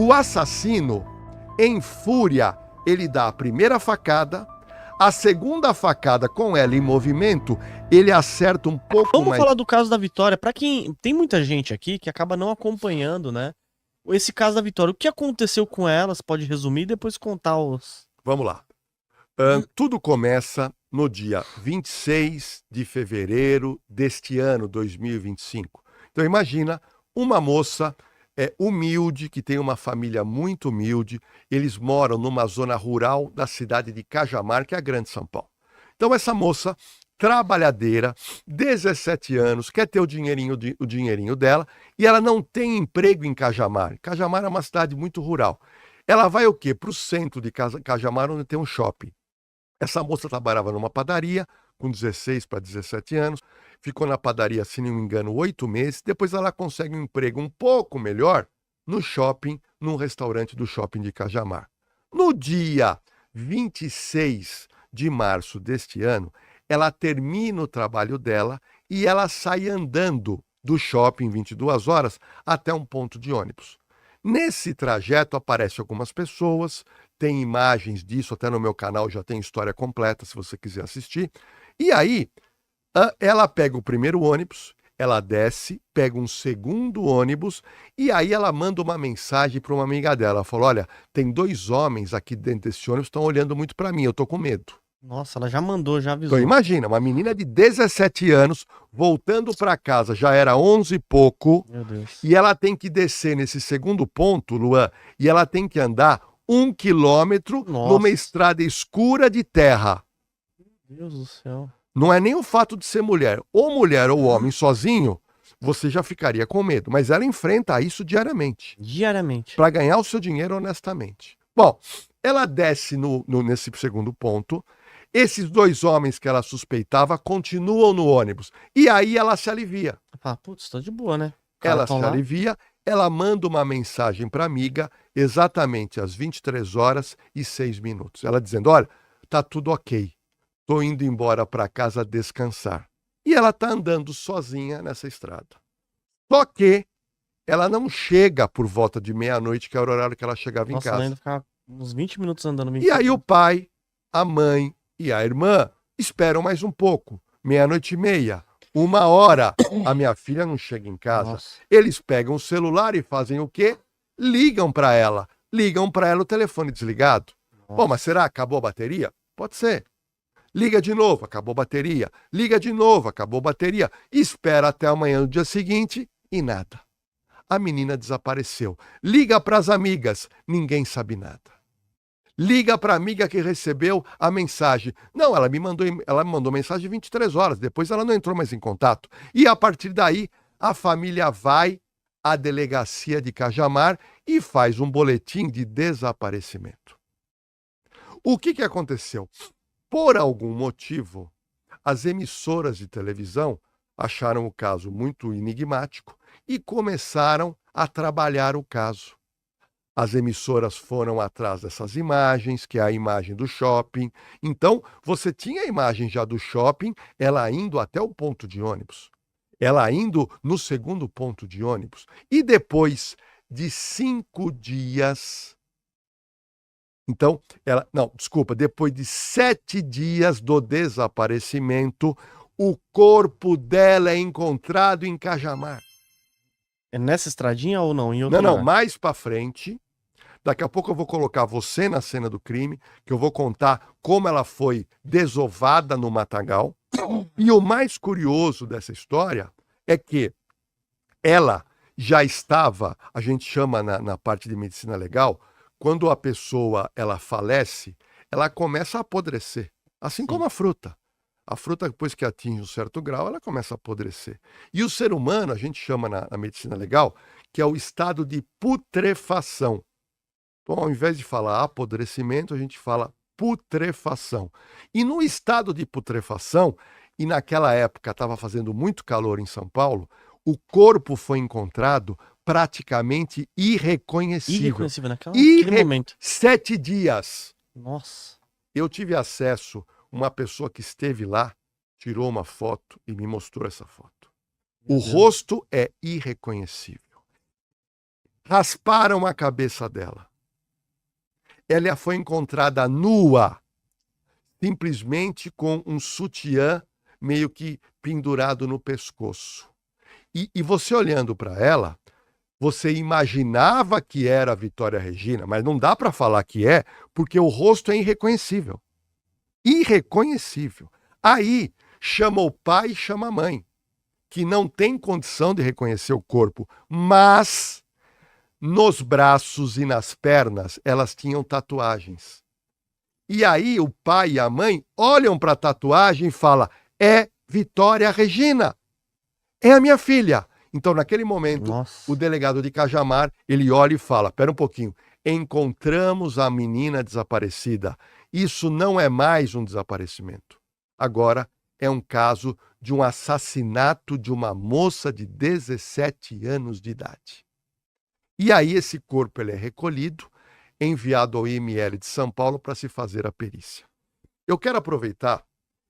O assassino, em fúria, ele dá a primeira facada, a segunda facada com ela em movimento, ele acerta um pouco Vamos mais... falar do caso da Vitória. Pra quem... Tem muita gente aqui que acaba não acompanhando, né? Esse caso da Vitória. O que aconteceu com ela? Você pode resumir e depois contar os... Vamos lá. Tudo começa no dia 26 de fevereiro deste ano, 2025. Então imagina uma moça humilde, que tem uma família muito humilde. Eles moram numa zona rural da cidade de Cajamar, que é a Grande São Paulo. Então essa moça, trabalhadeira, 17 anos, quer ter o dinheirinho dela, e ela não tem emprego em Cajamar. Cajamar é uma cidade muito rural. Ela vai o quê? Para o centro de Cajamar, onde tem um shopping. Essa moça trabalhava numa padaria, com 16 para 17 anos, ficou na padaria, se não me engano, 8 meses, depois ela consegue um emprego um pouco melhor no shopping, num restaurante do shopping de Cajamar. No dia 26 de março deste ano, ela termina o trabalho dela e ela sai andando do shopping 22 horas até um ponto de ônibus. Nesse trajeto aparecem algumas pessoas, tem imagens disso, até no meu canal já tem história completa, se você quiser assistir. E aí, ela pega o primeiro ônibus, ela desce, pega um segundo ônibus, e aí ela manda uma mensagem para uma amiga dela. Ela falou, olha, tem 2 homens aqui dentro desse ônibus, estão olhando muito para mim, eu tô com medo. Nossa, ela já mandou, já avisou. Então imagina, uma menina de 17 anos, voltando para casa, já era 11 e pouco, Meu Deus. e ela tem que descer nesse segundo ponto, Luan, e ela tem que andar 1 quilômetro numa estrada escura de terra. Meu Deus do céu. Não é nem o fato de ser mulher ou homem sozinho, você já ficaria com medo, mas ela enfrenta isso diariamente. Diariamente. Para ganhar o seu dinheiro honestamente. Bom, ela desce nesse segundo ponto. Esses 2 homens que ela suspeitava continuam no ônibus. E aí ela se alivia. Ah, putz, tá de boa, né? Ela se alivia, ela manda uma mensagem para a amiga exatamente às 23h06. Ela dizendo, olha, tá tudo ok. Tô indo embora para casa descansar. E ela tá andando sozinha nessa estrada. Só que ela não chega por volta de meia-noite, que era o horário que ela chegava em casa. Ela ainda ficava uns 20 minutos andando. E aí o pai, a mãe e a irmã esperam mais um pouco. 00:30, 1h, a minha filha não chega em casa. Nossa. Eles pegam o celular e fazem o quê? Ligam para ela. Ligam para ela o telefone desligado. Bom, mas será que acabou a bateria? Pode ser. Liga de novo, acabou a bateria. Liga de novo, acabou a bateria. Espera até amanhã no dia seguinte e nada. A menina desapareceu. Liga para as amigas, ninguém sabe nada. Liga para a amiga que recebeu a mensagem. Não, ela me mandou mensagem 23 horas, depois ela não entrou mais em contato. E a partir daí, a família vai à delegacia de Cajamar e faz um boletim de desaparecimento. O que aconteceu? Por algum motivo, as emissoras de televisão acharam o caso muito enigmático e começaram a trabalhar o caso. As emissoras foram atrás dessas imagens, que é a imagem do shopping. Então, você tinha a imagem já do shopping, ela indo até o ponto de ônibus. Ela indo no segundo ponto de ônibus. E depois de 5 dias... Então, depois de 7 dias do desaparecimento, o corpo dela é encontrado em Cajamar. É nessa estradinha ou não? Em outro Não, lugar? mais para frente. Daqui a pouco eu vou colocar você na cena do crime, que eu vou contar como ela foi desovada no matagal. E o mais curioso dessa história é que ela já estava, a gente chama na parte de medicina legal, quando a pessoa ela falece, ela começa a apodrecer, assim como a fruta. A fruta, depois que atinge um certo grau, ela começa a apodrecer. E o ser humano, a gente chama na medicina legal, que é o estado de putrefação. Então, ao invés de falar apodrecimento, a gente fala putrefação. E no estado de putrefação, e naquela época estava fazendo muito calor em São Paulo, o corpo foi encontrado praticamente irreconhecível. Irreconhecível naquele momento. 7 dias. Nossa. Eu tive acesso, uma pessoa que esteve lá, tirou uma foto e me mostrou essa foto. O rosto é irreconhecível. rasparam a cabeça dela. Ela foi encontrada nua, simplesmente com um sutiã meio que pendurado no pescoço. E você olhando para ela, você imaginava que era a Vitória Regina, mas não dá para falar que é, porque o rosto é irreconhecível. Irreconhecível. Aí chama o pai e chama a mãe, que não tem condição de reconhecer o corpo, mas nos braços e nas pernas elas tinham tatuagens. E aí o pai e a mãe olham para a tatuagem e falam: é Vitória Regina, é a minha filha. Então, naquele momento, Nossa. o delegado de Cajamar, ele olha e fala: pera um pouquinho, encontramos a menina desaparecida. Isso não é mais um desaparecimento. Agora é um caso de um assassinato de uma moça de 17 anos de idade. E aí esse corpo ele é recolhido, enviado ao IML de São Paulo para se fazer a perícia. Eu quero aproveitar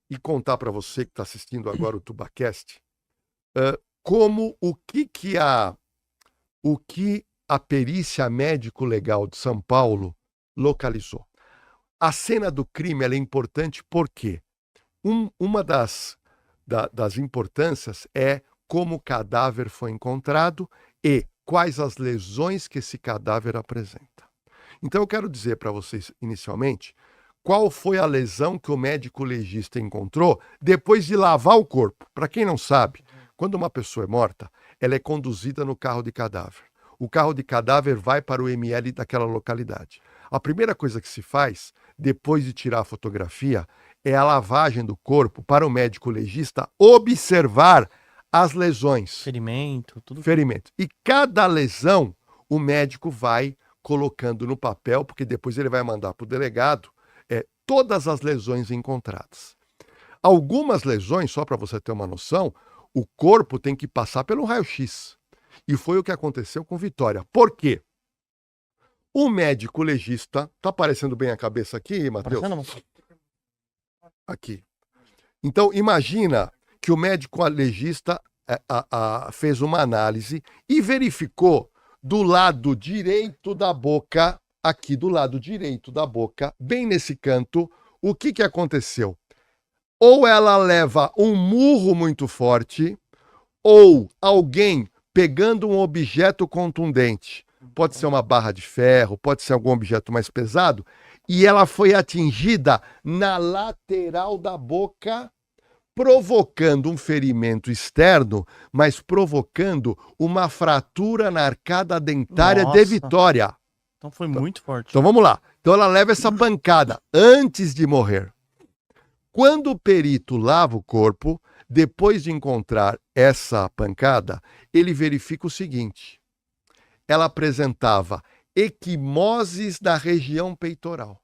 e contar para você que está assistindo agora o TubaCast, como o que a perícia médico-legal de São Paulo localizou. A cena do crime ela é importante porque uma das importâncias é como o cadáver foi encontrado e quais as lesões que esse cadáver apresenta. Então eu quero dizer para vocês, inicialmente, qual foi a lesão que o médico legista encontrou depois de lavar o corpo. Para quem não sabe, quando uma pessoa é morta, ela é conduzida no carro de cadáver. O carro de cadáver vai para o IML daquela localidade. A primeira coisa que se faz, depois de tirar a fotografia, é a lavagem do corpo para o médico legista observar as lesões. Ferimento, tudo. Ferimento. E cada lesão, o médico vai colocando no papel, porque depois ele vai mandar para o delegado todas as lesões encontradas. Algumas lesões, só para você ter uma noção, o corpo tem que passar pelo raio-x. E foi o que aconteceu com Vitória. Por quê? O médico legista... Tá aparecendo bem a cabeça aqui, Matheus? Aqui. Então, imagina que o médico legista fez uma análise e verificou do lado direito da boca, aqui do lado direito da boca, bem nesse canto, o que aconteceu? Ou ela leva um murro muito forte, ou alguém pegando um objeto contundente, pode ser uma barra de ferro, pode ser algum objeto mais pesado, e ela foi atingida na lateral da boca, provocando um ferimento externo, mas provocando uma fratura na arcada dentária de Vitória. Então foi muito forte. Então vamos lá. Então ela leva essa pancada antes de morrer. Quando o perito lava o corpo, depois de encontrar essa pancada, ele verifica o seguinte: ela apresentava equimoses da região peitoral.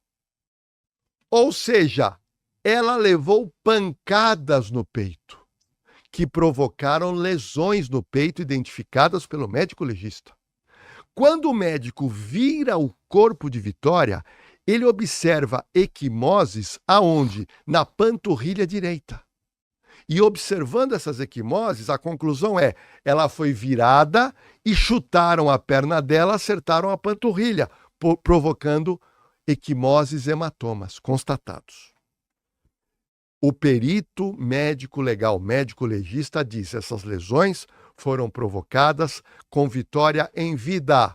Ou seja, ela levou pancadas no peito, que provocaram lesões no peito identificadas pelo médico legista. Quando o médico vira o corpo de Vitória, ele observa equimoses aonde? Na panturrilha direita. E observando essas equimoses, a conclusão é: ela foi virada e chutaram a perna dela, acertaram a panturrilha, provocando equimoses e hematomas constatados. O perito médico legal, médico legista, diz: essas lesões foram provocadas com Vitória em vida.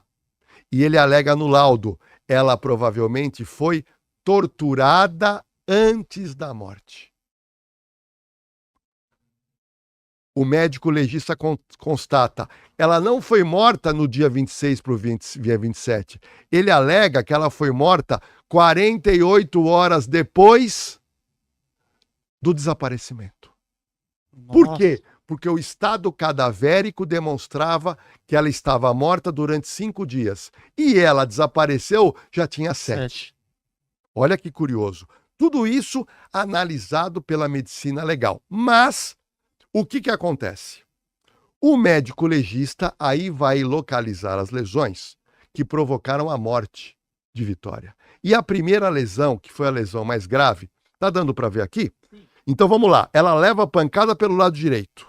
E ele alega no laudo: ela provavelmente foi torturada antes da morte. O médico legista constata: ela não foi morta no dia 26 para o dia 27. Ele alega que ela foi morta 48 horas depois do desaparecimento. Nossa. Por quê? Porque o estado cadavérico demonstrava que ela estava morta durante 5 dias. E ela desapareceu, já tinha 7. Olha que curioso. Tudo isso analisado pela medicina legal. Mas o que acontece? O médico legista aí vai localizar as lesões que provocaram a morte de Vitória. E a primeira lesão, que foi a lesão mais grave, tá dando para ver aqui? Então vamos lá. Ela leva a pancada pelo lado direito.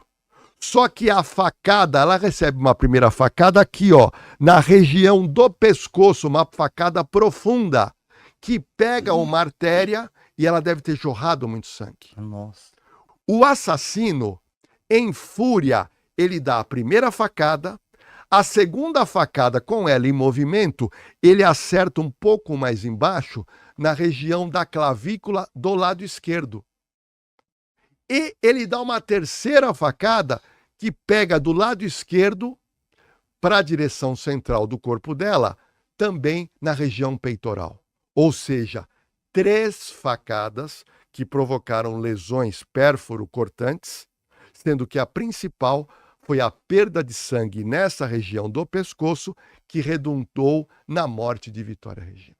Só que a facada, ela recebe uma primeira facada aqui, ó, na região do pescoço, uma facada profunda, que pega uma artéria e ela deve ter jorrado muito sangue. Nossa. O assassino, em fúria, ele dá a primeira facada, a segunda facada com ela em movimento, ele acerta um pouco mais embaixo, na região da clavícula do lado esquerdo. E ele dá uma terceira facada que pega do lado esquerdo para a direção central do corpo dela, também na região peitoral. Ou seja, 3 facadas que provocaram lesões pérfuro-cortantes, sendo que a principal foi a perda de sangue nessa região do pescoço que redundou na morte de Vitória Regina.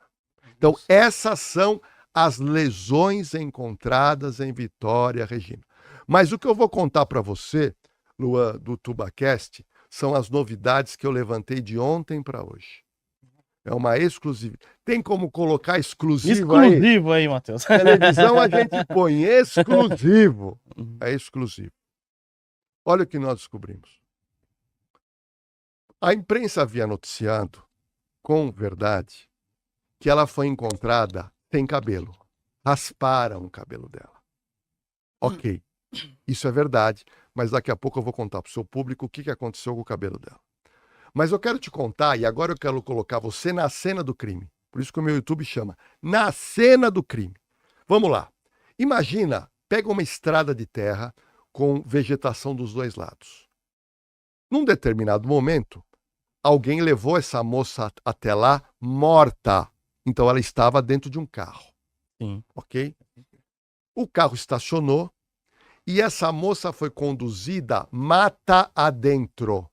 Então, essas são as lesões encontradas em Vitória Regina. Mas o que eu vou contar para você, Luan, do TubaCast, são as novidades que eu levantei de ontem para hoje. É uma exclusiva. Tem como colocar exclusivo aí? Exclusivo aí, Matheus. Televisão a gente põe exclusivo. É exclusivo. Olha o que nós descobrimos. A imprensa havia noticiado, com verdade, que ela foi encontrada sem cabelo. Rasparam o cabelo dela. Ok, isso é verdade, mas daqui a pouco eu vou contar para o seu público o que aconteceu com o cabelo dela. Mas eu quero te contar, e agora eu quero colocar você na cena do crime. Por isso que o meu YouTube chama Na Cena do Crime. Vamos lá. Imagina, pega uma estrada de terra com vegetação dos dois lados. Num determinado momento, alguém levou essa moça até lá morta. Então ela estava dentro de um carro. Sim. Ok? O carro estacionou e essa moça foi conduzida mata adentro.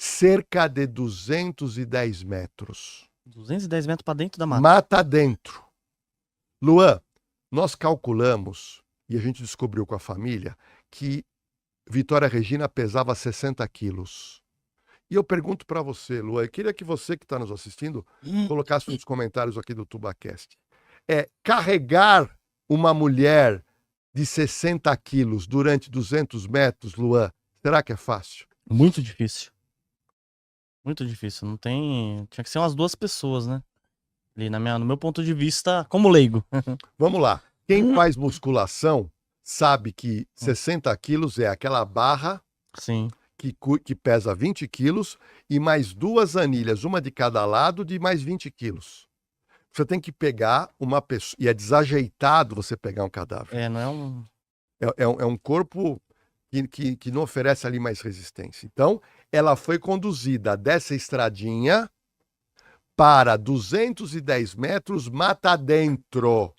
Cerca de 210 metros. 210 metros para dentro da mata. Mata adentro. Luan, nós calculamos, e a gente descobriu com a família, que Vitória Regina pesava 60 quilos. E eu pergunto para você, Luan, eu queria que você que está nos assistindo colocasse nos comentários aqui do TubaCast. Carregar uma mulher de 60 quilos durante 200 metros, Luan, será que é fácil? Muito difícil. Muito difícil. Não tem. Tinha que ser umas 2 pessoas, né? Ali no meu ponto de vista, como leigo. Vamos lá. Quem faz musculação sabe que 60 quilos é aquela barra Sim. que pesa 20 quilos e mais 2 anilhas, uma de cada lado, de mais 20 quilos. Você tem que pegar uma pessoa. E é desajeitado você pegar um cadáver. Não é um. É um corpo que não oferece ali mais resistência. Então, ela foi conduzida dessa estradinha para 210 metros mata dentro.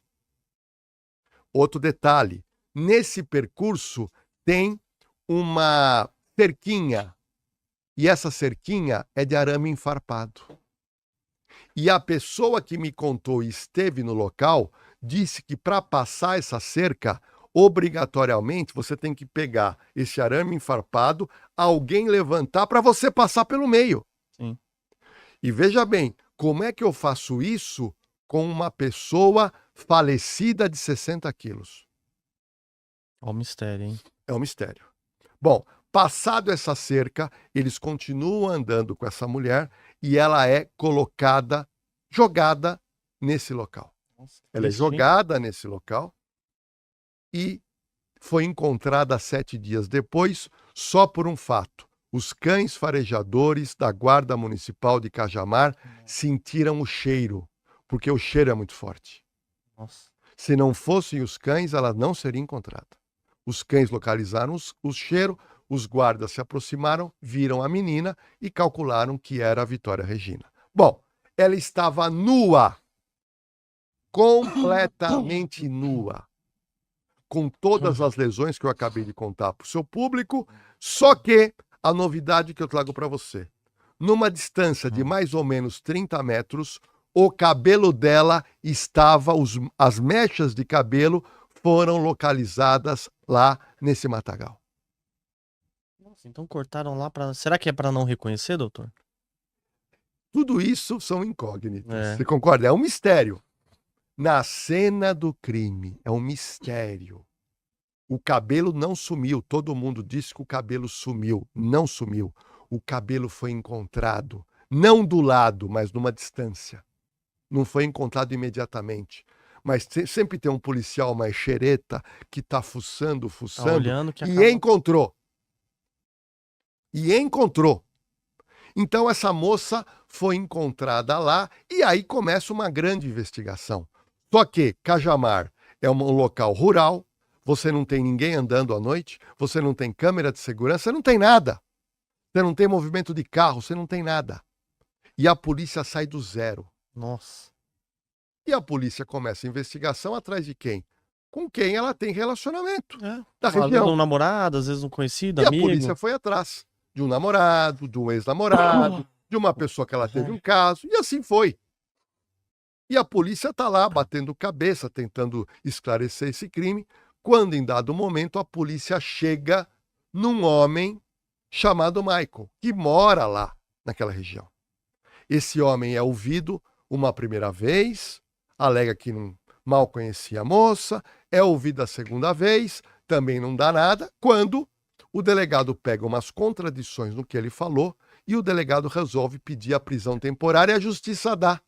Outro detalhe, nesse percurso tem uma cerquinha, e essa cerquinha é de arame enfarpado. E a pessoa que me contou e esteve no local disse que para passar essa cerca, obrigatoriamente você tem que pegar esse arame enfarpado, alguém levantar para você passar pelo meio. Sim. E veja bem, como é que eu faço isso com uma pessoa falecida de 60 quilos? Ó o mistério, hein? É um mistério. Bom, passado essa cerca, eles continuam andando com essa mulher e ela é jogada nesse local. Nossa, ela é jogada nesse local e foi encontrada 7 dias depois, só por um fato. Os cães farejadores da Guarda Municipal de Cajamar sentiram o cheiro, porque o cheiro é muito forte. Nossa. Se não fossem os cães, ela não seria encontrada. Os cães localizaram o cheiro, os guardas se aproximaram, viram a menina e calcularam que era a Vitória Regina. Bom, ela estava nua, completamente nua, com todas as lesões que eu acabei de contar para o seu público, só que a novidade que eu trago para você, numa distância de mais ou menos 30 metros, o cabelo dela estava, as mechas de cabelo foram localizadas lá nesse matagal. Nossa, então cortaram lá para. Será que é para não reconhecer, doutor? Tudo isso são incógnitas. É. Você concorda? É um mistério. Na cena do crime, é um mistério. O cabelo não sumiu. Todo mundo disse que o cabelo sumiu. Não sumiu. O cabelo foi encontrado. Não do lado, mas numa distância. Não foi encontrado imediatamente. Mas sempre tem um policial mais xereta que tá fuçando, Tá olhando que e acaba... encontrou. E encontrou. Então essa moça foi encontrada lá e aí começa uma grande investigação. Só que Cajamar é um local rural, você não tem ninguém andando à noite, você não tem câmera de segurança, você não tem nada. Você não tem movimento de carro, você não tem nada. E a polícia sai do zero. Nossa. E a polícia começa a investigação atrás de quem? Com quem ela tem relacionamento. É. Da Às vezes região. um namorado, às vezes um conhecido, E amigo. a polícia foi atrás de um namorado, de um ex-namorado, de uma pessoa que ela teve um caso, e assim foi. E a polícia está lá batendo cabeça, tentando esclarecer esse crime, quando em dado momento a polícia chega num homem chamado Michael, que mora lá naquela região. Esse homem é ouvido uma primeira vez, alega que mal conhecia a moça, é ouvido a segunda vez, também não dá nada, quando o delegado pega umas contradições no que ele falou e o delegado resolve pedir a prisão temporária e a justiça dá.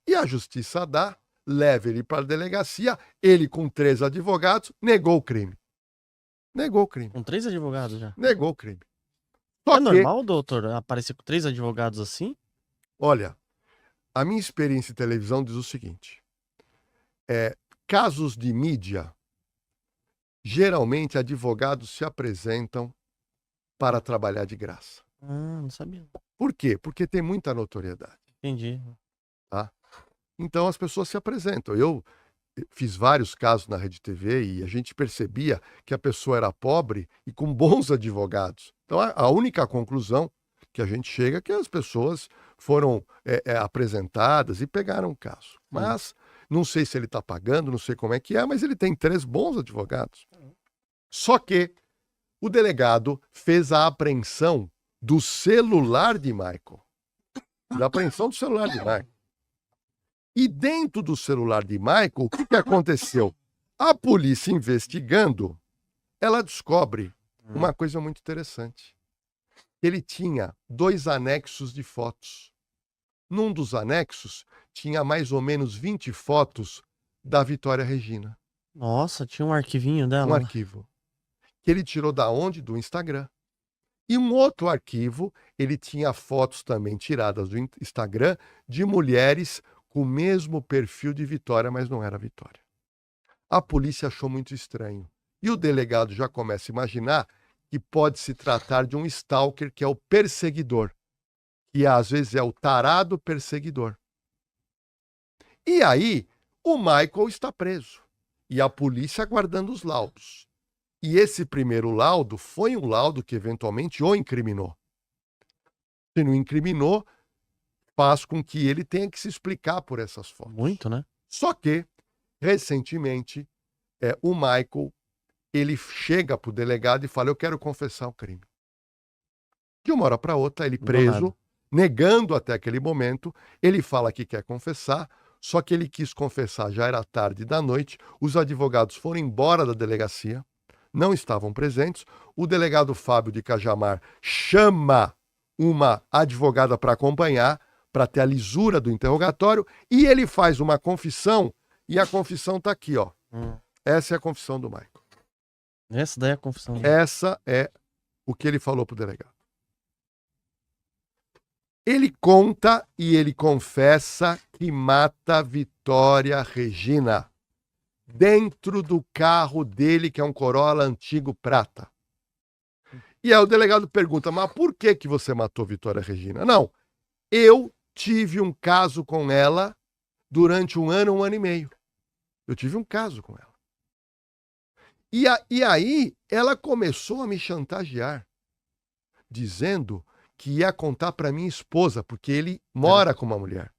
E a justiça dá, leva ele para a delegacia, ele com 3 advogados, negou o crime. Negou o crime. Com 3 advogados já. Negou o crime. Só É que, normal, doutor, aparecer com 3 advogados assim? olha, a minha experiência em televisão diz o seguinte, casos de mídia, geralmente advogados se apresentam para trabalhar de graça. Ah, não sabia. Por quê? Porque tem muita notoriedade. Entendi. Tá? Então as pessoas se apresentam. Eu fiz vários casos na Rede TV e a gente percebia que a pessoa era pobre e com bons advogados. Então a única conclusão que a gente chega é que as pessoas foram apresentadas e pegaram o caso. Mas não sei se ele está pagando, não sei como é que é, mas ele tem 3 bons advogados. Só que o delegado fez a apreensão do celular de Michael. Da apreensão do celular de Michael. E dentro do celular de Michael, o que aconteceu? A polícia investigando, ela descobre uma coisa muito interessante. Ele tinha 2 anexos de fotos. Num dos anexos, tinha mais ou menos 20 fotos da Vitória Regina. Nossa, tinha um arquivinho dela. Um arquivo. Que ele tirou da onde? Do Instagram. E um outro arquivo, ele tinha fotos também tiradas do Instagram de mulheres com o mesmo perfil de Vitória, mas não era Vitória. A polícia achou muito estranho. E o delegado já começa a imaginar que pode se tratar de um stalker, que é o perseguidor. Que às vezes é o tarado perseguidor. E aí, o Michael está preso. E a polícia aguardando os laudos. E esse primeiro laudo foi um laudo que eventualmente o incriminou. Se não incriminou, faz com que ele tenha que se explicar por essas fotos. Muito, né? Só que, recentemente, o Michael, ele chega para o delegado e fala, eu quero confessar o crime. De uma hora para outra, ele preso, negando até aquele momento, ele fala que quer confessar, só que ele quis confessar, já era tarde da noite, os advogados foram embora da delegacia, não estavam presentes, o delegado Fábio de Cajamar chama uma advogada para acompanhar, para ter a lisura do interrogatório, e ele faz uma confissão, e a confissão está aqui, ó. Essa é a confissão do Michael. Essa daí é a confissão. Essa é o que ele falou para o delegado. Ele conta e ele confessa que mata Vitória Regina dentro do carro dele, que é um Corolla antigo prata. E aí o delegado pergunta, mas por que você matou Vitória Regina? Não, eu tive um caso com ela durante 1 ano e meio. Eu tive um caso com ela. E aí ela começou a me chantagear, dizendo que ia contar para minha esposa, porque ele mora com uma mulher.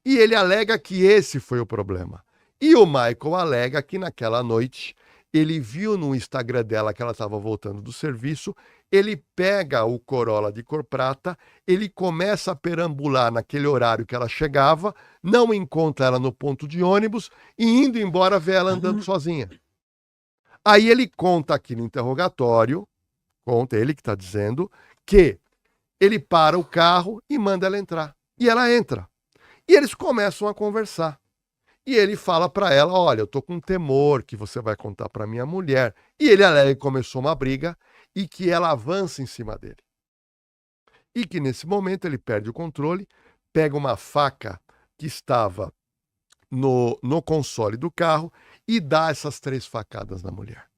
E ele alega que esse foi o problema. E o Michael alega que naquela noite ele viu no Instagram dela que ela estava voltando do serviço, ele pega o Corolla de cor prata, ele começa a perambular naquele horário que ela chegava, não encontra ela no ponto de ônibus e indo embora vê ela andando sozinha. Aí ele conta aqui no interrogatório, conta ele que está dizendo, que ele para o carro e manda ela entrar. E ela entra. E eles começam a conversar. E ele fala para ela, olha, eu tô com temor que você vai contar para minha mulher. E ele alega que começou uma briga e que ela avança em cima dele. E que nesse momento ele perde o controle, pega uma faca que estava no console do carro e dá essas 3 facadas na mulher.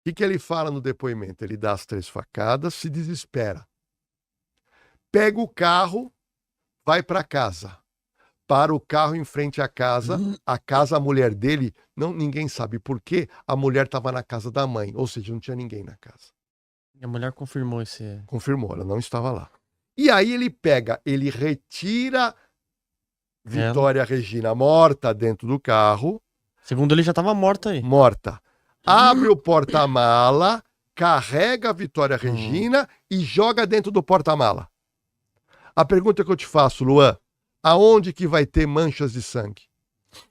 O que ele fala no depoimento? Ele dá as 3 facadas, se desespera. Pega o carro, vai para casa. Para o carro em frente à casa, a mulher dele, ninguém sabe por quê, a mulher estava na casa da mãe, ou seja, não tinha ninguém na casa. E a mulher confirmou esse... Confirmou, ela não estava lá. E aí ele retira Vitória Regina morta dentro do carro. Segundo ele, já estava morta aí. Morta. Abre o porta-mala, carrega a Vitória Regina e joga dentro do porta-mala. A pergunta que eu te faço, Luan, aonde que vai ter manchas de sangue?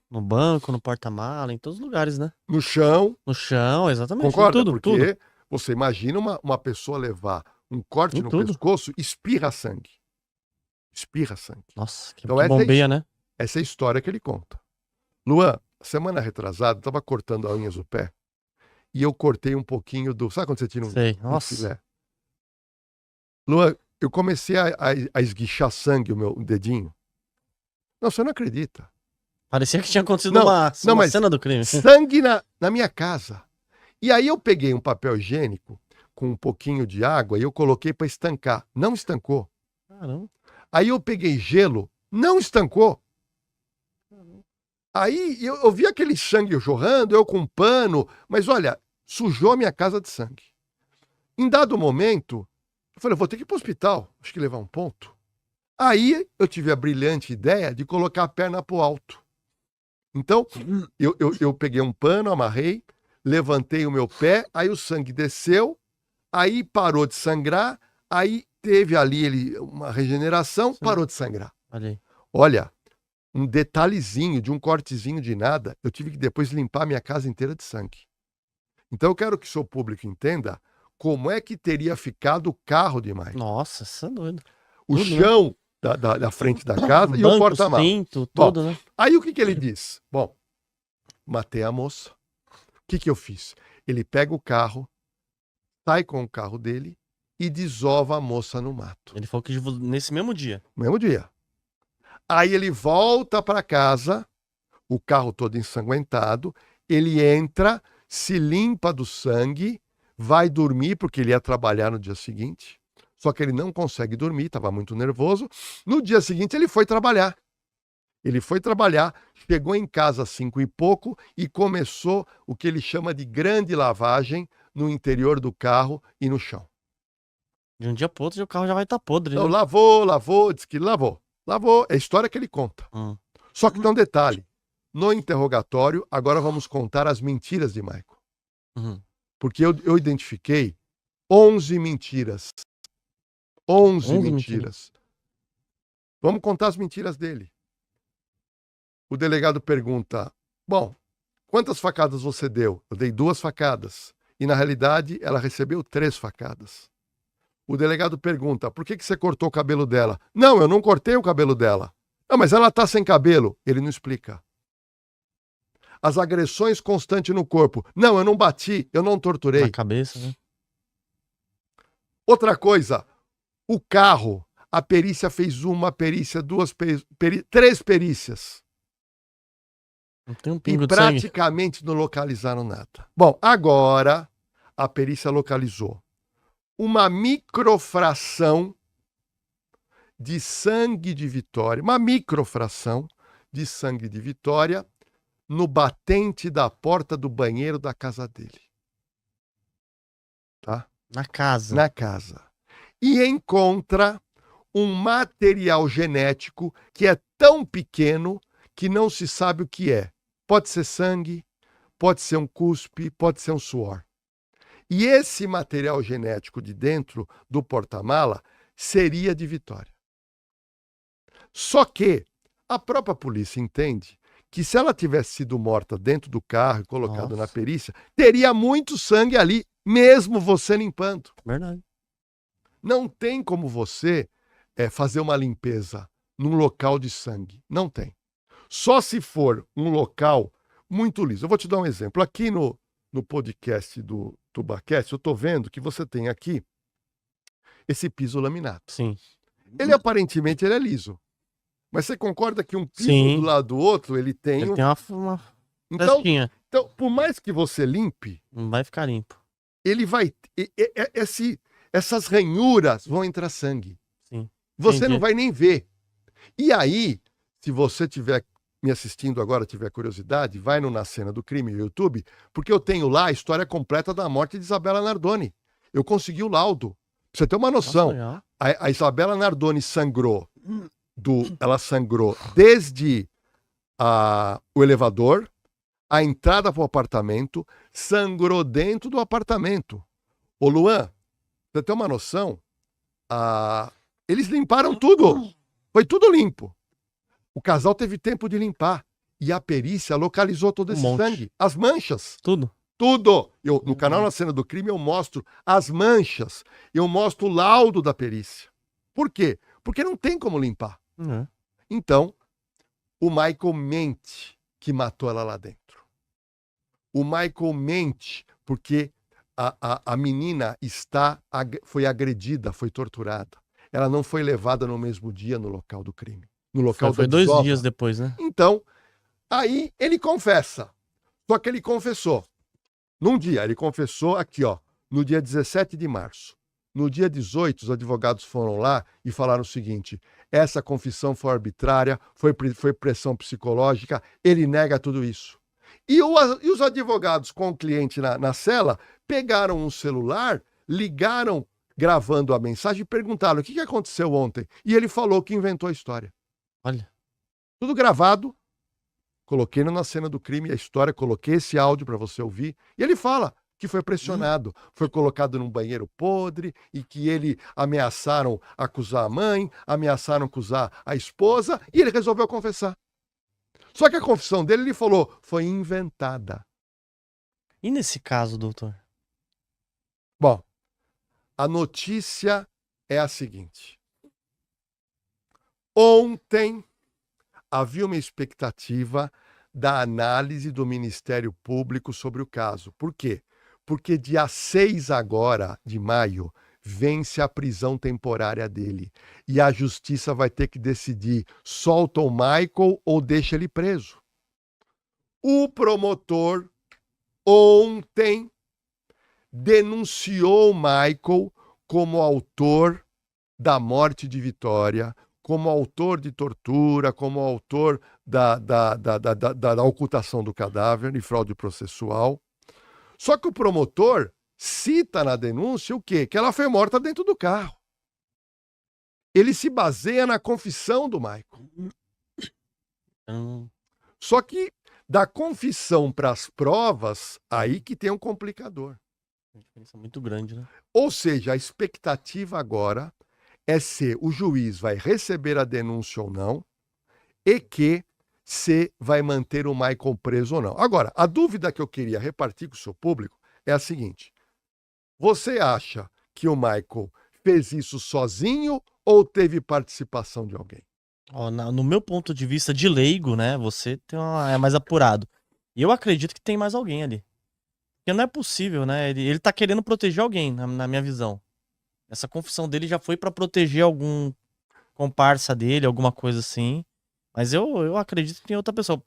No banco, no porta-mala, em todos os lugares, né? No chão. No chão, exatamente. Concorda? Tudo, Porque tudo. você imagina uma pessoa levar um corte no tudo. pescoço, espirra sangue. Espirra sangue. Nossa, que, Então, que bombeia, né? Essa é a história que ele conta. Luan, semana retrasada, eu tava cortando as unhas do pé e eu cortei um pouquinho do... Sabe quando você tira um filé? Luan, eu comecei a esguichar sangue o meu dedinho. Não, você não acredita. Parecia que tinha acontecido uma cena do crime. Sangue na minha casa. E aí eu peguei um papel higiênico com um pouquinho de água e eu coloquei para estancar. Não estancou. Caramba. Aí eu peguei gelo, não estancou. Aí eu vi aquele sangue jorrando, eu com um pano, mas olha, sujou a minha casa de sangue. Em dado momento, eu falei, vou ter que ir para o hospital, acho que levar um ponto. Aí eu tive a brilhante ideia de colocar a perna pro alto. Então, eu peguei um pano, amarrei, levantei o meu pé, aí o sangue desceu, aí parou de sangrar, aí teve ali uma regeneração, parou de sangrar. Olha, um detalhezinho de um cortezinho de nada, eu tive que depois limpar minha casa inteira de sangue. Então eu quero que o seu público entenda como é que teria ficado o carro de Michael. Nossa, isso é doido. O chão da frente da casa e o porta-malas. Tudo, né? Aí o que ele diz? Bom, matei a moça. O que eu fiz? Ele pega o carro, sai com o carro dele e desova a moça no mato. Ele falou que nesse mesmo dia. Mesmo dia. Aí ele volta para casa, o carro todo ensanguentado, ele entra, se limpa do sangue, vai dormir porque ele ia trabalhar no dia seguinte. Só que ele não consegue dormir, estava muito nervoso. No dia seguinte ele foi trabalhar. Ele foi trabalhar, chegou em casa às 5 e pouco e começou o que ele chama de grande lavagem no interior do carro e no chão. De um dia para outro o carro já vai estar podre. Então, né? lavou, disse que lavou. É a história que ele conta. Só que tem um detalhe. No interrogatório, agora vamos contar as mentiras de Michael. Porque eu identifiquei 11 mentiras. 11 mentiras. Vamos contar as mentiras dele. O delegado pergunta, bom, quantas facadas você deu? Eu dei 2 facadas. E na realidade, ela recebeu 3 facadas. O delegado pergunta, por que você cortou o cabelo dela? Não, eu não cortei o cabelo dela. Não, mas ela tá sem cabelo. Ele não explica. As agressões constantes no corpo. Não, eu não bati, eu não torturei. Na cabeça, né? Outra coisa, o carro, a perícia fez 1 perícia, 2 3 perícias. Não tem um pingo e de sangue. praticamente não localizaram nada. Bom, agora a perícia localizou uma microfração de sangue de Vitória, uma microfração de sangue de Vitória no batente da porta do banheiro da casa dele. Tá? Na casa. Na casa. E encontra um material genético que é tão pequeno que não se sabe o que é. Pode ser sangue, pode ser um cuspe, pode ser um suor. E esse material genético de dentro do porta-mala seria de Vitória. Só que a própria polícia entende que se ela tivesse sido morta dentro do carro e colocada na Nossa. perícia, teria muito sangue ali, mesmo você limpando. Verdade. Não tem como você fazer uma limpeza num local de sangue. Não tem. Só se for um local muito liso. Eu vou te dar um exemplo. Aqui no podcast do Tubacast, eu estou vendo que você tem aqui esse piso laminado. Sim. Ele aparentemente ele é liso. Mas você concorda que um piso Sim. do lado do outro, ele tem... Ele tem uma Então, frestinha. então, por mais que você limpe, Não vai ficar limpo. ele vai... essas ranhuras vão entrar sangue. Sim. Você Entendi. não vai nem ver. E aí, se você estiver me assistindo agora, tiver curiosidade, vai no Na Cena do Crime no YouTube, porque eu tenho lá a história completa da morte de Isabela Nardoni. Eu consegui o laudo. Pra você ter uma noção, Nossa, legal. a Isabela Nardoni sangrou ela sangrou desde o elevador, a entrada para o apartamento, sangrou dentro do apartamento. Ô Luan, pra você ter uma noção, eles limparam tudo. Foi tudo limpo. O casal teve tempo de limpar. E a perícia localizou todo esse monte. sangue. As manchas. Tudo. Tudo. No canal Na Cena do Crime eu mostro as manchas. Eu mostro o laudo da perícia. Por quê? Porque não tem como limpar. É. Então, o Michael mente que matou ela lá dentro. O Michael mente porque a menina foi agredida, foi torturada. Ela não foi levada no mesmo dia no local do crime. No local Foi da 2 desova. dias depois, né? Então, aí ele confessa. Só que ele confessou. Num dia, ele confessou aqui, ó, no dia 17 de março. No dia 18, os advogados foram lá e falaram o seguinte: essa confissão foi arbitrária, foi pressão psicológica, ele nega tudo isso. E os advogados com o cliente na cela pegaram um celular, ligaram gravando a mensagem e perguntaram: o que aconteceu ontem? E ele falou que inventou a história. Olha. Tudo gravado. Coloquei Na Cena do Crime a história, coloquei esse áudio para você ouvir. E ele fala que foi pressionado, foi colocado num banheiro podre e que ele ameaçaram acusar a mãe, ameaçaram acusar a esposa e ele resolveu confessar. Só que a confissão dele, ele falou, foi inventada. E nesse caso, doutor? Bom, a notícia é a seguinte. Ontem havia uma expectativa da análise do Ministério Público sobre o caso. Por quê? Porque dia 6 agora de maio vence a prisão temporária dele. E a justiça vai ter que decidir, solta o Michael ou deixa ele preso. O promotor ontem denunciou o Michael como autor da morte de Vitória, como autor de tortura, como autor da ocultação do cadáver e fraude processual. Só que o promotor cita na denúncia o quê? Que ela foi morta dentro do carro. Ele se baseia na confissão do Michael. Só que da confissão para as provas, aí que tem um complicador. Uma diferença muito grande, né? Ou seja, a expectativa agora é se o juiz vai receber a denúncia ou não e que se vai manter o Michael preso ou não. Agora, a dúvida que eu queria repartir com o seu público é a seguinte. Você acha que o Michael fez isso sozinho ou teve participação de alguém? Ó, no meu ponto de vista de leigo, né? Você é mais apurado. E eu acredito que tem mais alguém ali. Porque não é possível, né? Ele tá querendo proteger alguém, na minha visão. Essa confissão dele já foi pra proteger algum comparsa dele, alguma coisa assim. Mas eu acredito que tem outra pessoa.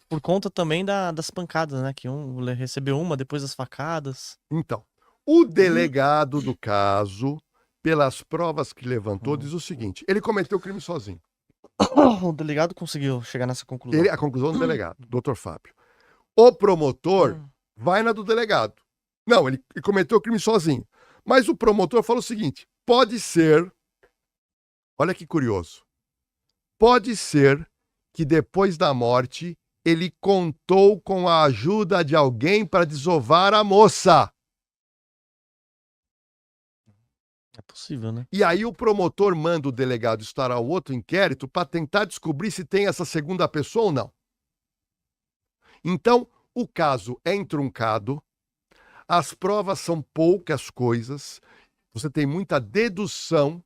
Por conta também das pancadas, né? Que um recebeu uma, depois das facadas. Então, o delegado do caso, pelas provas que levantou, diz o seguinte: ele cometeu o crime sozinho. O delegado conseguiu chegar nessa conclusão. A conclusão do delegado, Dr. Fábio. O promotor vai na do delegado. Não, ele cometeu o crime sozinho. Mas o promotor falou o seguinte: pode ser, olha que curioso, pode ser que depois da morte ele contou com a ajuda de alguém para desovar a moça. É possível, né? E aí o promotor manda o delegado estar ao outro inquérito para tentar descobrir se tem essa segunda pessoa ou não. Então, o caso é entroncado, as provas são poucas coisas, você tem muita dedução,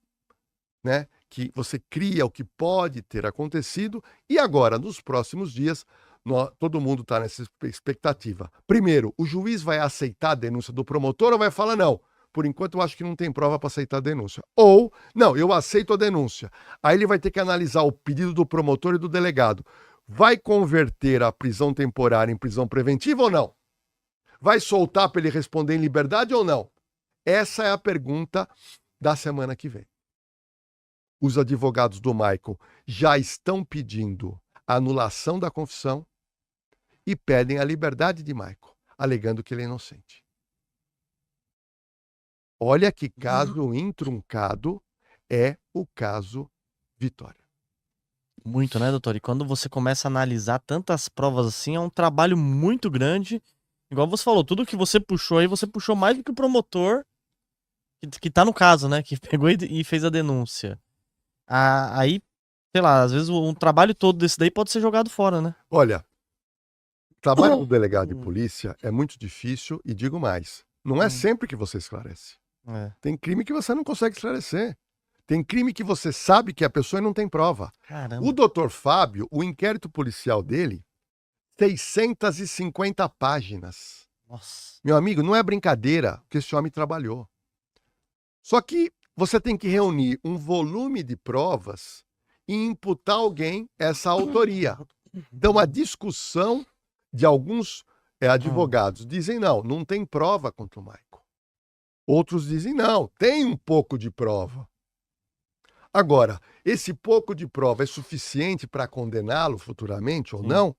né? Que você cria o que pode ter acontecido, e agora, nos próximos dias, todo mundo está nessa expectativa. Primeiro, o juiz vai aceitar a denúncia do promotor ou vai falar não? Por enquanto, eu acho que não tem prova para aceitar a denúncia. Ou, não, eu aceito a denúncia. Aí ele vai ter que analisar o pedido do promotor e do delegado. Vai converter a prisão temporária em prisão preventiva ou não? Vai soltar para ele responder em liberdade ou não? Essa é a pergunta da semana que vem. Os advogados do Michael já estão pedindo a anulação da confissão e pedem a liberdade de Michael, alegando que ele é inocente. Olha que caso entroncado é o caso Vitória. Muito, né, doutor? E quando você começa a analisar tantas provas assim, é um trabalho muito grande. Igual você falou, tudo que você puxou aí, você puxou mais do que o promotor que tá no caso, né? Que pegou e fez a denúncia. Aí, sei lá, às vezes um trabalho todo desse daí pode ser jogado fora, né? Olha, o trabalho do delegado de polícia é muito difícil e digo mais, não é sempre que você esclarece. Tem crime que você não consegue esclarecer. Tem crime que você sabe que a pessoa não tem prova. Caramba. O doutor Fábio, o inquérito policial dele, 650 páginas. Nossa. Meu amigo, não é brincadeira que esse homem trabalhou. Só que você tem que reunir um volume de provas e imputar a alguém essa autoria. Então, a discussão de alguns advogados dizem não tem prova contra o Michael. Outros dizem não, tem um pouco de prova. Agora, esse pouco de prova é suficiente para condená-lo futuramente ou não?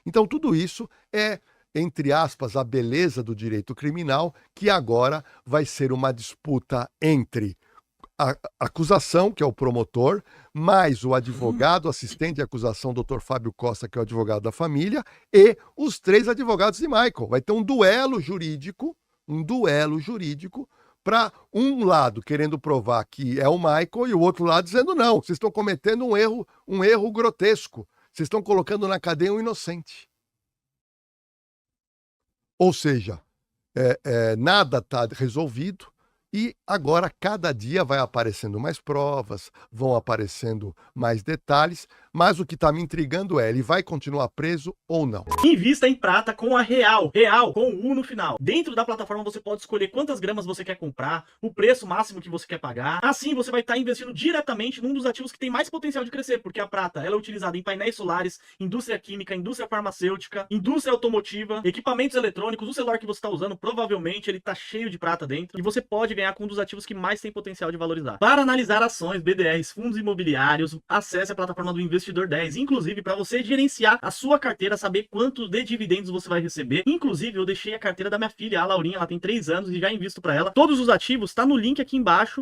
Então, tudo isso é, entre aspas, a beleza do direito criminal, que agora vai ser uma disputa entre a acusação, que é o promotor, mais o advogado, assistente de acusação, Dr. Fábio Costa, que é o advogado da família, e os 3 advogados de Michael. Vai ter um duelo jurídico para um lado querendo provar que é o Michael e o outro lado dizendo não, vocês estão cometendo um erro grotesco. Vocês estão colocando na cadeia um inocente. Ou seja, nada está resolvido e agora cada dia vai aparecendo mais provas, vão aparecendo mais detalhes, mas o que está me intrigando é, ele vai continuar preso ou não? Invista em prata com a Real com o U no final. Dentro da plataforma você pode escolher quantas gramas você quer comprar, o preço máximo que você quer pagar. Assim você vai estar investindo diretamente num dos ativos que tem mais potencial de crescer, porque a prata ela é utilizada em painéis solares, indústria química, indústria farmacêutica, indústria automotiva, equipamentos eletrônicos. O celular que você está usando, provavelmente ele está cheio de prata dentro, e você pode ganhar com um dos ativos que mais tem potencial de valorizar. Para analisar ações, BDRs, fundos imobiliários, acesse a plataforma do Investidor 10, inclusive para você gerenciar a sua carteira, saber quanto de dividendos você vai receber. Inclusive, eu deixei a carteira da minha filha, a Laurinha, ela tem 3 anos e já invisto para ela. Todos os ativos tá no link aqui embaixo.